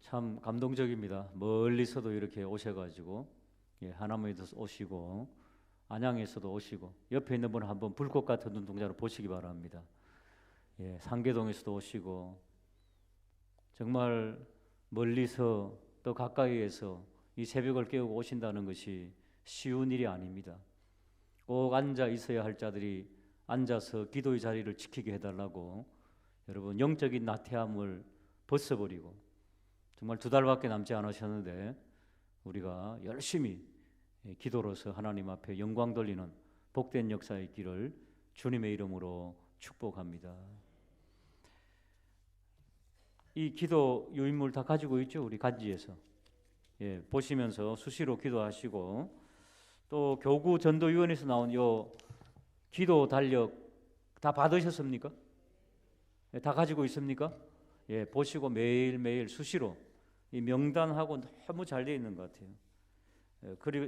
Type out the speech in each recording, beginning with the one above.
참 감동적입니다. 멀리서도 이렇게 오셔가지고 하남에도 오시고 안양에서도 오시고 옆에 있는 분은 한번 불꽃 같은 눈동자로 보시기 바랍니다. 상계동에서도 오시고 정말 멀리서 또 가까이에서 이 새벽을 깨우고 오신다는 것이 쉬운 일이 아닙니다. 꼭 앉아 있어야 할 자들이 앉아서 기도의 자리를 지키게 해달라고 여러분 영적인 나태함을 벗어버리고 정말 2달밖에 남지 않으셨는데 우리가 열심히 기도로서 하나님 앞에 영광 돌리는 복된 역사의 길을 주님의 이름으로 축복합니다. 이 기도 유인물 다 가지고 있죠? 우리 간지에서 보시면서 수시로 기도하시고 또 교구 전도위원회에서 나온 요 기도 달력 다 받으셨습니까? 다 가지고 있습니까? 보시고 매일매일 수시로 이 명단하고 너무 잘 되어 있는 것 같아요.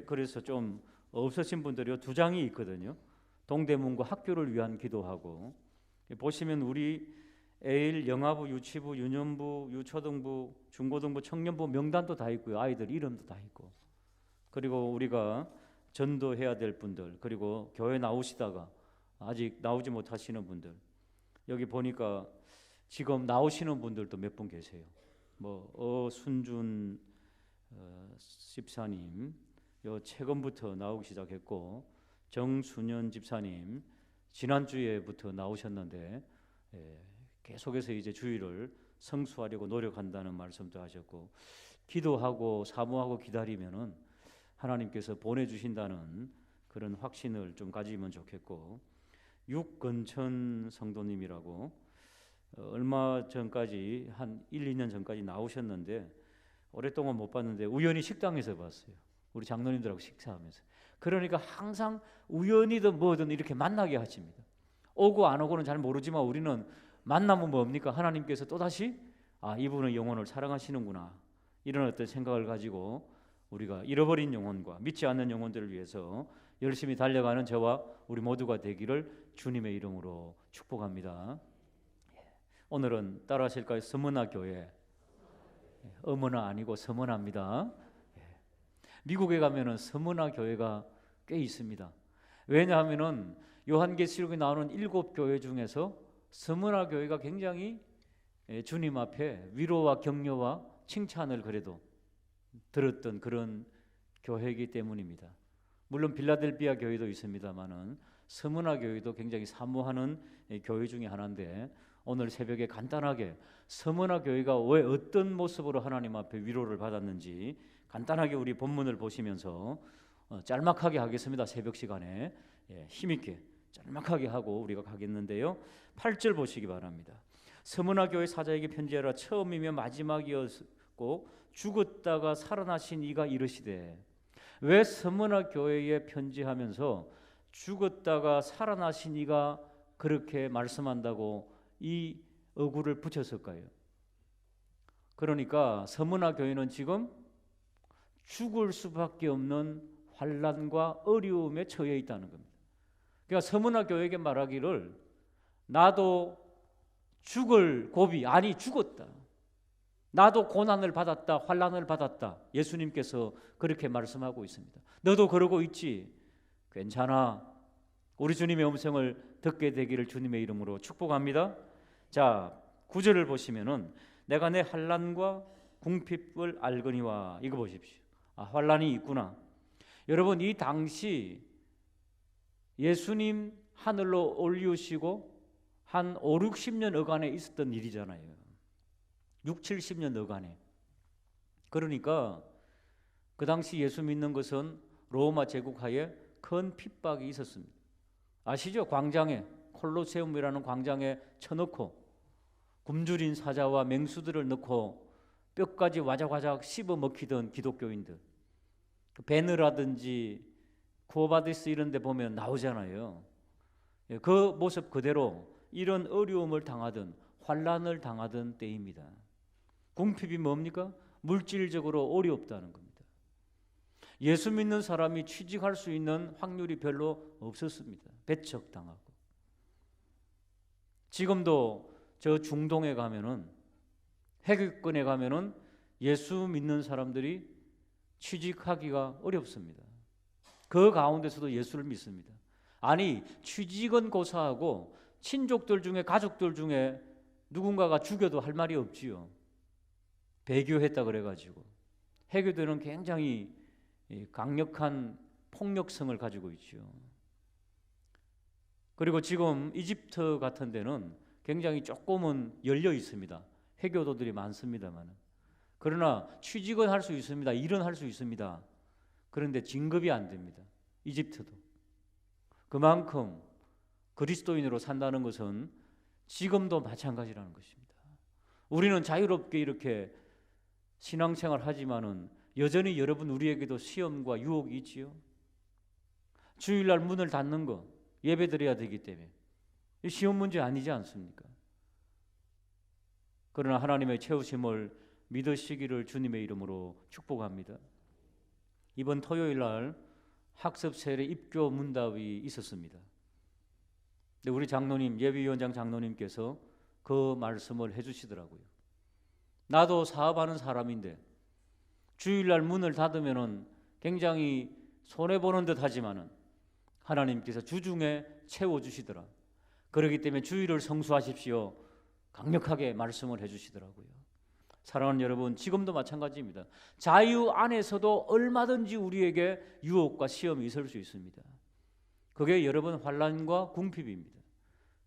그래서 좀 없으신 분들이 2장이 있거든요. 동대문구 학교를 위한 기도하고 보시면 우리 에일, 영아부, 유치부, 유년부, 유초등부, 중고등부, 청년부 명단도 다 있고요. 아이들 이름도 다 있고 그리고 우리가 전도해야 될 분들 그리고 교회 나오시다가 아직 나오지 못하시는 분들 여기 보니까 지금 나오시는 분들도 몇 분 계세요. 순준 집사님 최근부터 나오기 시작했고 정순현 집사님 지난주에부터 나오셨는데 계속해서 이제 주일을 성수하려고 노력한다는 말씀도 하셨고 기도하고 사모하고 기다리면은 하나님께서 보내주신다는 그런 확신을 좀 가지면 좋겠고 육건천 성도님이라고 얼마 전까지 한 1-2년 전까지 나오셨는데 오랫동안 못 봤는데 우연히 식당에서 봤어요. 우리 장로님들하고 식사하면서. 그러니까 항상 우연히든 뭐든 이렇게 만나게 하십니다. 오고 안 오고는 잘 모르지만 우리는 만나면 뭡니까? 하나님께서 또다시 이분은 영혼을 사랑하시는구나 이런 어떤 생각을 가지고 우리가 잃어버린 영혼과 믿지 않는 영혼들을 위해서 열심히 달려가는 저와 우리 모두가 되기를 주님의 이름으로 축복합니다. 오늘은 따라하실까요? 서문화 교회. 어머나 아니고 서문화입니다. 미국에 가면은 서문화 교회가 꽤 있습니다. 왜냐하면은 요한계시록에 나오는 7교회 중에서 서문화 교회가 굉장히 주님 앞에 위로와 격려와 칭찬을 그래도 들었던 그런 교회이기 때문입니다. 물론 빌라델비아 교회도 있습니다만은 서문화 교회도 굉장히 사모하는 교회 중에 하나인데 오늘 새벽에 간단하게 서문화 교회가 왜 어떤 모습으로 하나님 앞에 위로를 받았는지 간단하게 우리 본문을 보시면서 짤막하게 하겠습니다. 새벽 시간에 힘있게 짤막하게 하고 우리가 가겠는데요. 8절 보시기 바랍니다. 서문화 교회 사자에게 편지하라. 처음이며 마지막이었고 죽었다가 살아나신 이가 이르시되. 왜 서문화 교회에 편지하면서 죽었다가 살아나신 이가 그렇게 말씀한다고 이 어구를 붙였을까요? 그러니까 서문화 교회는 지금 죽을 수밖에 없는 환난과 어려움에 처해 있다는 겁니다. 그러니까 서문화 교회에게 말하기를 나도 죽을 고비 아니 죽었다. 나도 고난을 받았다. 환난을 받았다. 예수님께서 그렇게 말씀하고 있습니다. 너도 그러고 있지? 괜찮아. 우리 주님의 음성을 듣게 되기를 주님의 이름으로 축복합니다. 자, 9절을 보시면은 내가 내 환난과 궁핍을 알거니와 이거 보십시오. 환난이 있구나. 여러분 이 당시 예수님 하늘로 올리우시고 한 5-60년 어간에 있었던 일이잖아요. 6-70년 어간에. 그러니까 그 당시 예수 믿는 것은 로마 제국하에 큰 핍박이 있었습니다. 아시죠? 광장에 콜로세움이라는 광장에 쳐넣고 굶주린 사자와 맹수들을 넣고 뼈까지 와작와작 씹어 먹히던 기독교인들. 베느라든지 구어바디스 이런 데 보면 나오잖아요. 그 모습 그대로 이런 어려움을 당하던 환난을 당하던 때입니다. 궁핍이 뭡니까? 물질적으로 어렵다는 겁니다. 예수 믿는 사람이 취직할 수 있는 확률이 별로 없었습니다. 배척당하고. 지금도 저 중동에 가면은 해외권에 가면은 예수 믿는 사람들이 취직하기가 어렵습니다. 그 가운데서도 예수를 믿습니다. 아니, 취직은 고사하고 친족들 중에, 가족들 중에 누군가가 죽여도 할 말이 없지요. 배교했다 그래가지고. 해교들은 굉장히 강력한 폭력성을 가지고 있죠. 그리고 지금 이집트 같은 데는 굉장히 조금은 열려 있습니다. 해교도들이 많습니다만. 그러나 취직은 할 수 있습니다. 일은 할 수 있습니다. 그런데 진급이 안 됩니다. 이집트도. 그만큼 그리스도인으로 산다는 것은 지금도 마찬가지라는 것입니다. 우리는 자유롭게 이렇게 신앙생활 하지만은 여전히 여러분 우리에게도 시험과 유혹이 있지요. 주일날 문을 닫는 거 예배드려야 되기 때문에 시험 문제 아니지 않습니까? 그러나 하나님의 채우심을 믿으시기를 주님의 이름으로 축복합니다. 이번 토요일 날 학습 세례 입교 문답이 있었습니다. 근데 우리 장로님, 예비위원장 장로님께서 그 말씀을 해주시더라고요. 나도 사업하는 사람인데 주일날 문을 닫으면은 굉장히 손해보는 듯 하지만은 하나님께서 주중에 채워주시더라. 그렇기 때문에 주일을 성수하십시오. 강력하게 말씀을 해주시더라고요. 사랑하는 여러분, 지금도 마찬가지입니다. 자유 안에서도 얼마든지 우리에게 유혹과 시험이 있을 수 있습니다. 그게 여러분 환난과 궁핍입니다.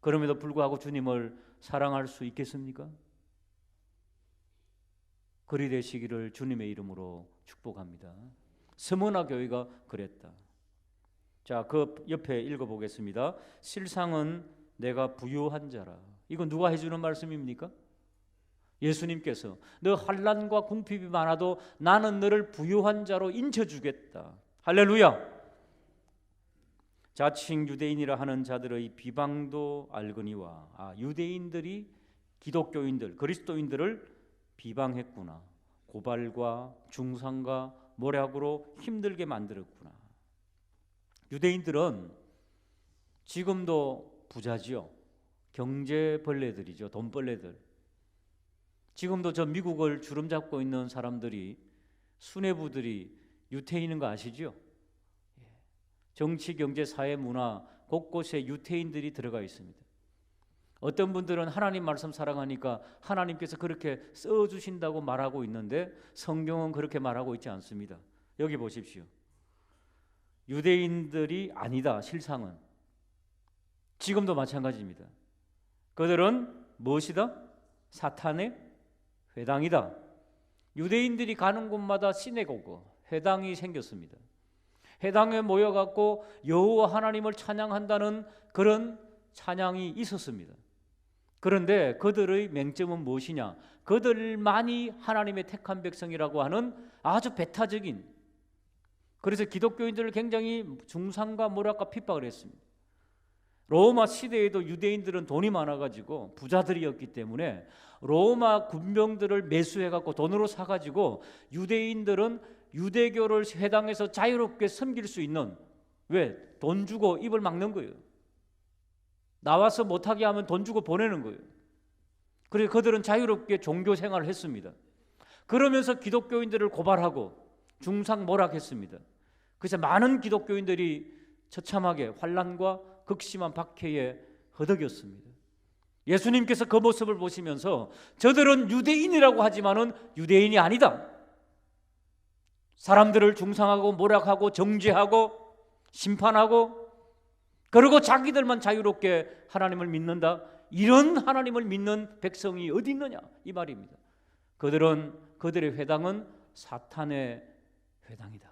그럼에도 불구하고 주님을 사랑할 수 있겠습니까? 그리 되시기를 주님의 이름으로 축복합니다. 스무나 교회가 그랬다. 자, 그 옆에 읽어보겠습니다. 실상은 내가 부유한 자라. 이건 누가 해주는 말씀입니까? 예수님께서 너 환난과 궁핍이 많아도 나는 너를 부유한 자로 인쳐주겠다. 할렐루야. 자칭 유대인이라 하는 자들의 비방도 알거니와 유대인들이 기독교인들, 그리스도인들을 비방했구나. 고발과 중상과 모략으로 힘들게 만들었구나. 유대인들은 지금도 부자지요. 경제벌레들이죠. 돈벌레들. 지금도 저 미국을 주름잡고 있는 사람들이, 수뇌부들이 유태인인 거 아시죠? 정치, 경제, 사회, 문화 곳곳에 유태인들이 들어가 있습니다. 어떤 분들은 하나님 말씀 사랑하니까 하나님께서 그렇게 써주신다고 말하고 있는데 성경은 그렇게 말하고 있지 않습니다. 여기 보십시오. 유대인들이 아니다. 실상은 지금도 마찬가지입니다. 그들은 무엇이다? 사탄의 회당이다. 유대인들이 가는 곳마다 시내고고 회당이 생겼습니다. 회당에 모여갖고 여호와 하나님을 찬양한다는 그런 찬양이 있었습니다. 그런데 그들의 맹점은 무엇이냐? 그들만이 하나님의 택한 백성이라고 하는 아주 배타적인, 그래서 기독교인들을 굉장히 중상과 모략과 핍박을 했습니다. 로마 시대에도 유대인들은 돈이 많아가지고 부자들이었기 때문에 로마 군병들을 매수해갖고 돈으로 사가지고 유대인들은 유대교를 회당에서 자유롭게 섬길 수 있는, 왜? 돈 주고 입을 막는 거예요. 나와서 못하게 하면 돈 주고 보내는 거예요. 그래서 그들은 자유롭게 종교 생활을 했습니다. 그러면서 기독교인들을 고발하고 중상모략했습니다. 그래서 많은 기독교인들이 처참하게 환난과 극심한 박해에 허덕였습니다. 예수님께서 그 모습을 보시면서 저들은 유대인이라고 하지만은 유대인이 아니다. 사람들을 중상하고 모략하고 정죄하고 심판하고, 그리고 자기들만 자유롭게 하나님을 믿는다. 이런 하나님을 믿는 백성이 어디 있느냐 이 말입니다. 그들의 회당은 사탄의 회당이다.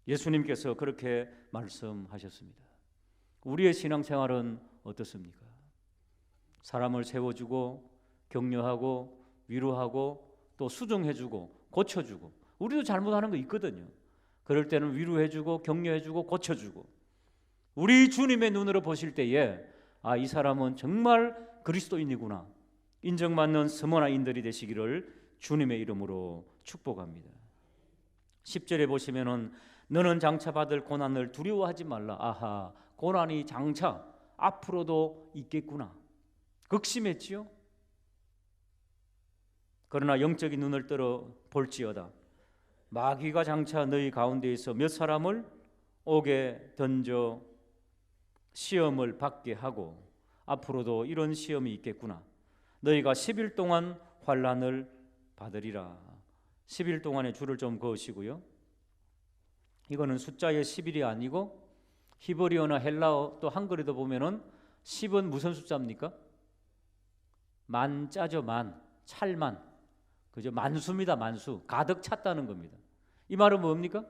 예수님께서 그렇게 말씀하셨습니다. 우리의 신앙생활은 어떻습니까? 사람을 세워주고 격려하고 위로하고 또 수정해주고 고쳐주고, 우리도 잘못하는 거 있거든요. 그럴 때는 위로해주고 격려해주고 고쳐주고, 우리 주님의 눈으로 보실 때에 이 사람은 정말 그리스도인이구나 인정받는 스모나인들이 되시기를 주님의 이름으로 축복합니다. 10절에 보시면은 너는 장차 받을 고난을 두려워하지 말라. 아하, 고난이 장차 앞으로도 있겠구나. 극심했지요. 그러나 영적인 눈을 들어 볼지어다. 마귀가 장차 너희 가운데에서 몇 사람을 옥에 던져 시험을 받게 하고 앞으로도 이런 시험이 있겠구나. 너희가 10일 동안 환난을 받으리라. 10일 동안의 줄을 좀 그으시고요. 이거는 숫자의 10일이 아니고 히브리어나 헬라어 또 한글에도 보면은 10은 무슨 숫자입니까? 만자죠. 만, 찰만. 그죠? 만수입니다. 만수. 가득 찼다는 겁니다. 이 말은 뭡니까?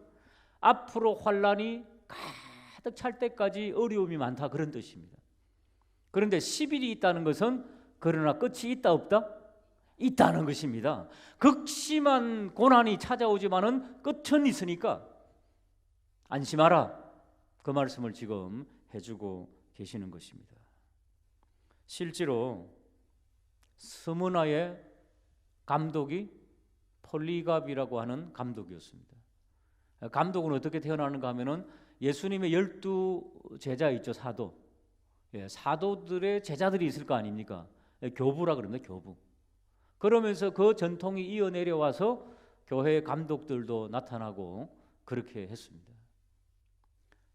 앞으로 환난이 가득 찰 때까지 어려움이 많다, 그런 뜻입니다. 그런데 10일이 있다는 것은 그러나 끝이 있다 없다? 있다는 것입니다. 극심한 고난이 찾아오지만은 끝은 있으니까 안심하라, 그 말씀을 지금 해주고 계시는 것입니다. 실제로 스무나의 감독이 폴리갑이라고 하는 감독이었습니다. 감독은 어떻게 태어나는가 하면은 예수님의 12 제자 있죠, 사도. 사도들의 제자들이 있을 거 아닙니까? 교부라 그럽니다, 교부. 그러면서 그 전통이 이어 내려와서 교회 감독들도 나타나고 그렇게 했습니다.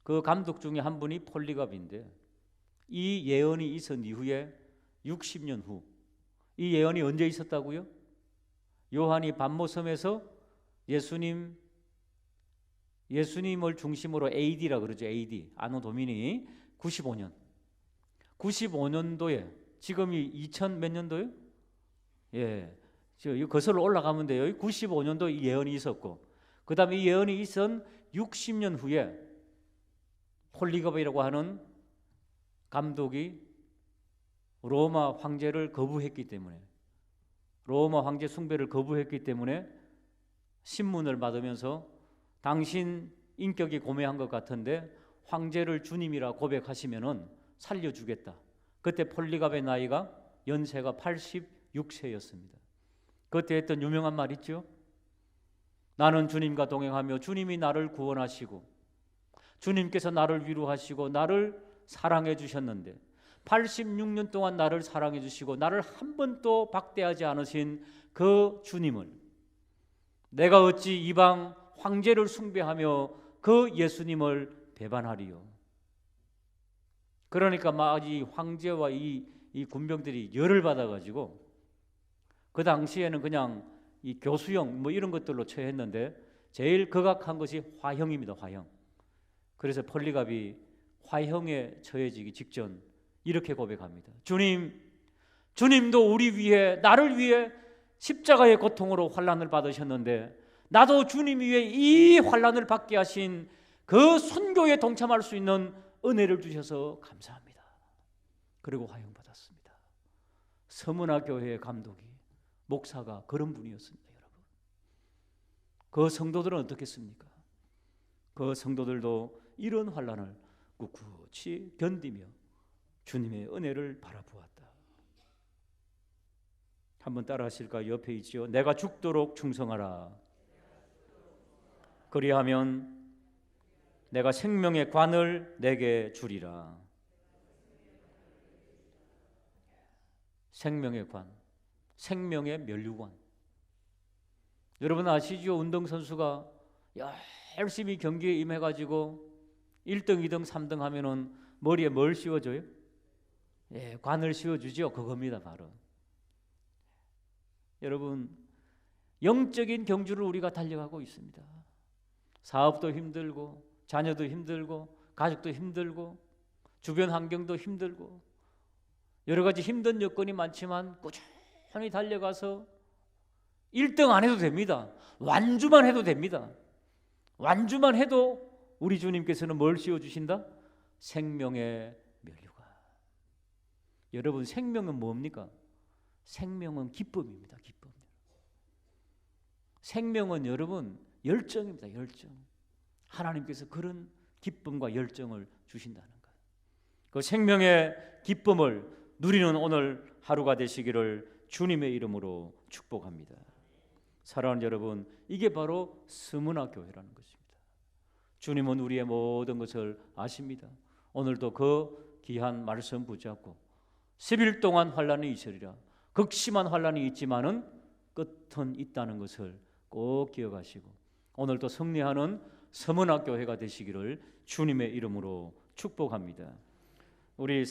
그 감독 중에 한 분이 폴리갑인데, 이 예언이 있은 이후에 60년 후, 이 예언이 언제 있었다고요? 요한이 반모섬에서 예수님을 중심으로 AD라 그러죠. AD, 아노 도미니 95년도에, 지금이 2000 몇 년도요? 저 거슬러 올라가면 돼요. 95년도 이 예언이 있었고, 그 다음에 이 예언이 있은 60년 후에 폴리갑이라고 하는 감독이 로마 황제를 거부했기 때문에, 로마 황제 숭배를 거부했기 때문에 신문을 받으면서 당신 인격이 고매한 것 같은데 황제를 주님이라 고백하시면은 살려주겠다. 그때 폴리갑의 나이가 연세가 86세였습니다. 그때 했던 유명한 말 있죠. 나는 주님과 동행하며 주님이 나를 구원하시고 주님께서 나를 위로하시고 나를 사랑해 주셨는데 86년 동안 나를 사랑해 주시고 나를 한 번도 박대하지 않으신 그 주님을 내가 어찌 이방 황제를 숭배하며 그 예수님을 배반하리요. 그러니까 막 이 황제와 이 군병들이 열을 받아가지고 그 당시에는 그냥 이 교수형 뭐 이런 것들로 처했는데 제일 극악한 것이 화형입니다. 화형. 그래서 폴리갑이 화형에 처해지기 직전 이렇게 고백합니다. 주님도 우리 위해, 나를 위해 십자가의 고통으로 환난을 받으셨는데 나도 주님 위해 이 환난을 받게 하신 그 순교에 동참할 수 있는 은혜를 주셔서 감사합니다. 그리고 화형받았습니다. 서문화 교회의 감독이, 목사가 그런 분이었습니다. 여러분, 그 성도들은 어떻겠습니까? 그 성도들도 이런 환난을 꿋꿋이 견디며 주님의 은혜를 바라보았다. 한번 따라 하실까요? 옆에 있지요. 내가 죽도록 충성하라. 그리하면 내가 생명의 관을 내게 주리라. 생명의 관, 생명의 면류관. 여러분 아시죠? 운동선수가 열심히 경기에 임해가지고 1등, 2등, 3등 하면은 머리에 뭘 씌워줘요? 관을 씌워주죠. 그겁니다, 바로. 여러분, 영적인 경주를 우리가 달려가고 있습니다. 사업도 힘들고, 자녀도 힘들고, 가족도 힘들고, 주변 환경도 힘들고, 여러 가지 힘든 여건이 많지만 꾸준히 달려가서 1등 안 해도 됩니다. 완주만 해도 됩니다. 완주만 해도 우리 주님께서는 뭘 씌워주신다? 생명의 면류관. 여러분, 생명은 뭡니까? 생명은 기쁨입니다. 기쁨. 생명은 여러분 열정입니다. 열정. 하나님께서 그런 기쁨과 열정을 주신다는 것. 그 생명의 기쁨을 누리는 오늘 하루가 되시기를 주님의 이름으로 축복합니다. 사랑하는 여러분, 이게 바로 스무나 교회라는 것입니다. 주님은 우리의 모든 것을 아십니다. 오늘도 그 귀한 말씀 붙잡고 10일 동안 환난이 있으리라. 극심한 환난이 있지만은 끝은 있다는 것을 꼭 기억하시고 오늘도 승리하는 서문학교회가 되시기를 주님의 이름으로 축복합니다. 우리